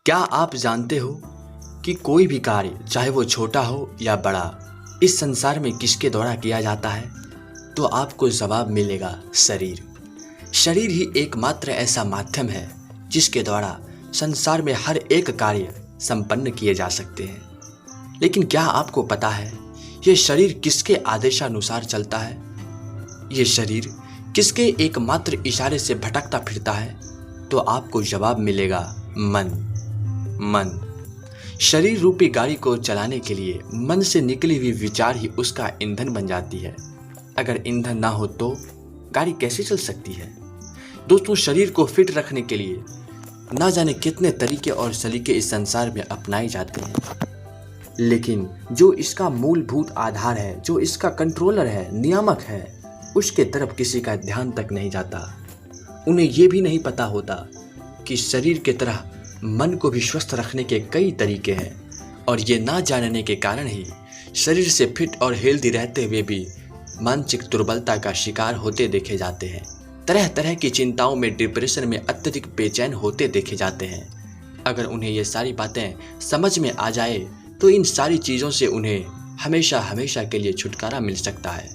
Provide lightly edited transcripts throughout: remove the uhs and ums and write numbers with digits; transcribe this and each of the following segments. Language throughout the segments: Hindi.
क्या आप जानते हो कि कोई भी कार्य चाहे वो छोटा हो या बड़ा इस संसार में किसके द्वारा किया जाता है? तो आपको जवाब मिलेगा शरीर। शरीर ही एकमात्र ऐसा माध्यम है जिसके द्वारा संसार में हर एक कार्य संपन्न किए जा सकते हैं। लेकिन क्या आपको पता है ये शरीर किसके आदेशानुसार चलता है? ये शरीर किसके एकमात्र इशारे से भटकता फिरता है? तो आपको जवाब मिलेगा मन। शरीर रूपी गाड़ी को चलाने के लिए मन से निकली हुई विचार ही उसका ईंधन बन जाती है। अगर ईंधन ना हो तो गाड़ी कैसे चल सकती है? दोस्तों, शरीर को फिट रखने के लिए ना जाने कितने तरीके और सलीके इस संसार में अपनाए जाते हैं, लेकिन जो इसका मूलभूत आधार है, जो इसका कंट्रोलर है, नियामक है, उसके तरफ किसी का ध्यान तक नहीं जाता। उन्हें यह भी नहीं पता होता कि शरीर की तरह मन को भी स्वस्थ रखने के कई तरीके हैं, और ये ना जानने के कारण ही शरीर से फिट और हेल्दी रहते हुए भी मानसिक दुर्बलता का शिकार होते देखे जाते हैं। तरह तरह की चिंताओं में, डिप्रेशन में अत्यधिक बेचैन होते देखे जाते हैं। अगर उन्हें ये सारी बातें समझ में आ जाए तो इन सारी चीज़ों से उन्हें हमेशा हमेशा के लिए छुटकारा मिल सकता है।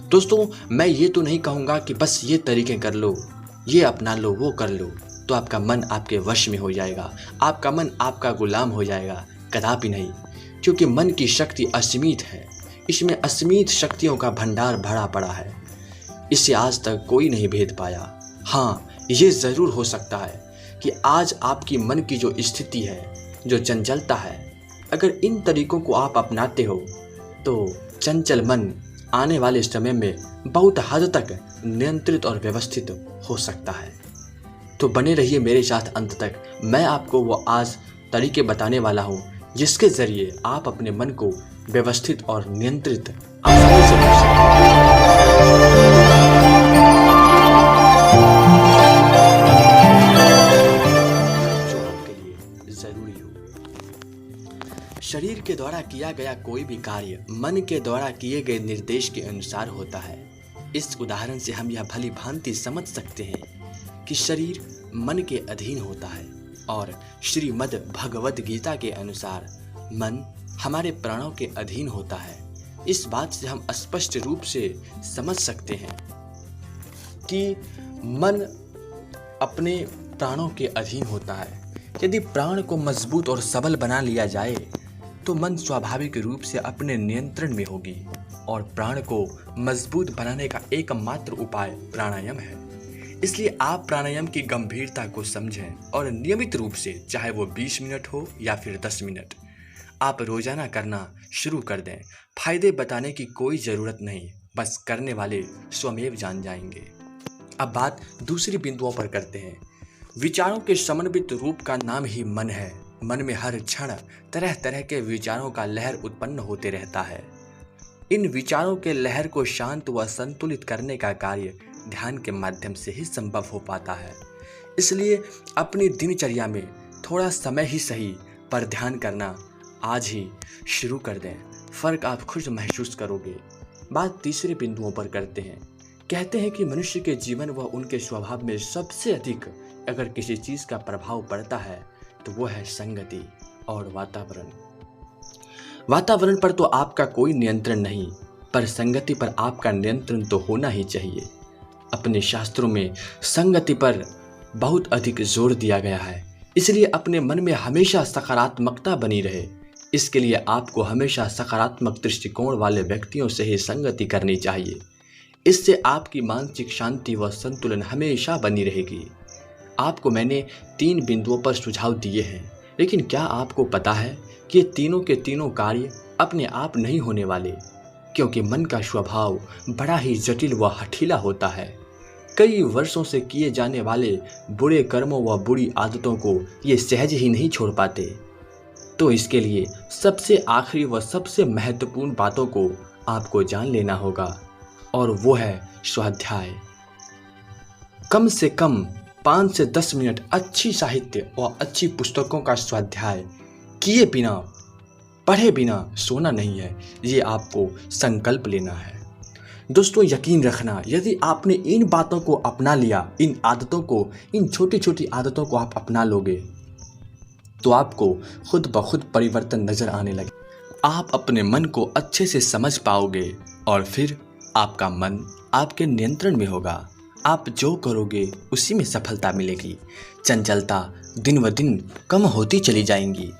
दोस्तों, मैं ये तो नहीं कहूँगा कि बस ये तरीके कर लो, ये अपना लो, वो कर लो तो आपका मन आपके वश में हो जाएगा, आपका मन आपका गुलाम हो जाएगा। कदापि नहीं, क्योंकि मन की शक्ति असीमित है। इसमें असीमित शक्तियों का भंडार भरा पड़ा है। इसे आज तक कोई नहीं भेद पाया। हाँ, ये ज़रूर हो सकता है कि आज आपकी मन की जो स्थिति है, जो चंचलता है, अगर इन तरीकों को आप अपनाते हो तो चंचल मन आने वाले समय में बहुत हद तक नियंत्रित और व्यवस्थित हो सकता है। तो बने रहिए मेरे साथ अंत तक। मैं आपको वो आज तरीके बताने वाला हूँ जिसके ज़रिए आप अपने मन को व्यवस्थित और नियंत्रित आसानी से कर सकते हैं, जो आपके लिए ज़रूरी हो। शरीर के द्वारा किया गया कोई भी कार्य मन के द्वारा किए गए निर्देश के अनुसार होता है। इस उदाहरण से हम यह भली भांति समझ सकते हैं कि शरीर मन के अधीन होता है, और श्रीमद् भगवद गीता के अनुसार मन हमारे प्राणों के अधीन होता है। इस बात से हम स्पष्ट रूप से समझ सकते हैं कि मन अपने प्राणों के अधीन होता है। यदि प्राण को मजबूत और सबल बना लिया जाए तो मन स्वाभाविक रूप से अपने नियंत्रण में होगी, और प्राण को मजबूत बनाने का एकमात्र उपाय प्राणायाम है। इसलिए आप प्राणायाम की गंभीरता को समझें और नियमित रूप से, चाहे वो 20 मिनट हो या फिर 10 मिनट, आप रोजाना करना शुरू कर दें। फायदे बताने की कोई ज़रूरत नहीं, बस करने वाले स्वयं जान जाएंगे। अब बात दूसरी बिंदुओं पर करते हैं। विचारों के समन्वित रूप का नाम ही मन है। मन में हर क्षण तरह तरह के विचारों का लहर उत्पन्न होते रहता है। इन विचारों के लहर को शांत व संतुलित करने का कार्य ध्यान के माध्यम से ही संभव हो पाता है। इसलिए अपनी दिनचर्या में थोड़ा समय ही सही पर ध्यान करना आज ही शुरू कर दें। फर्क आप खुद महसूस करोगे। बात तीसरे बिंदुओं पर करते हैं। कहते हैं कि मनुष्य के जीवन व उनके स्वभाव में सबसे अधिक अगर किसी चीज़ का प्रभाव पड़ता है तो वो है संगति और वातावरण। वातावरण पर तो आपका कोई नियंत्रण नहीं, पर संगति पर आपका नियंत्रण तो होना ही चाहिए। अपने शास्त्रों में संगति पर बहुत अधिक जोर दिया गया है। इसलिए अपने मन में हमेशा सकारात्मकता बनी रहे, इसके लिए आपको हमेशा सकारात्मक दृष्टिकोण वाले व्यक्तियों से ही संगति करनी चाहिए। इससे आपकी मानसिक शांति व संतुलन हमेशा बनी रहेगी। आपको मैंने 3 बिंदुओं पर सुझाव दिए हैं, लेकिन क्या आपको पता है कि ये तीनों के तीनों कार्य अपने आप नहीं होने वाले, क्योंकि मन का स्वभाव बड़ा ही जटिल व हठीला होता है। कई वर्षों से किए जाने वाले बुरे कर्मों व बुरी आदतों को ये सहज ही नहीं छोड़ पाते। तो इसके लिए सबसे आखिरी व सबसे महत्वपूर्ण बातों को आपको जान लेना होगा, और वो है स्वाध्याय। कम से कम 5 से 10 मिनट अच्छी साहित्य और अच्छी पुस्तकों का स्वाध्याय किए बिना, पढ़े बिना सोना नहीं है। ये आपको संकल्प लेना है। दोस्तों, यकीन रखना, यदि आपने इन बातों को अपना लिया, इन आदतों को, इन छोटी छोटी आदतों को आप अपना लोगे तो आपको खुद ब खुद परिवर्तन नजर आने लगे। आप अपने मन को अच्छे से समझ पाओगे और फिर आपका मन आपके नियंत्रण में होगा। आप जो करोगे उसी में सफलता मिलेगी। चंचलता दिन ब दिन कम होती चली जाएंगी।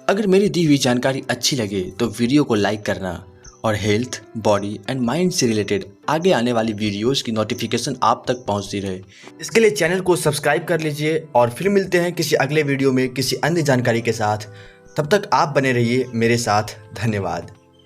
अगर मेरी दी हुई जानकारी अच्छी लगे तो वीडियो को लाइक करना और हेल्थ, बॉडी एंड माइंड से रिलेटेड आगे आने वाली वीडियोस की नोटिफिकेशन आप तक पहुंचती रहे, इसके लिए चैनल को सब्सक्राइब कर लीजिए। और फिर मिलते हैं किसी अगले वीडियो में किसी अन्य जानकारी के साथ। तब तक आप बने रहिए मेरे साथ। धन्यवाद।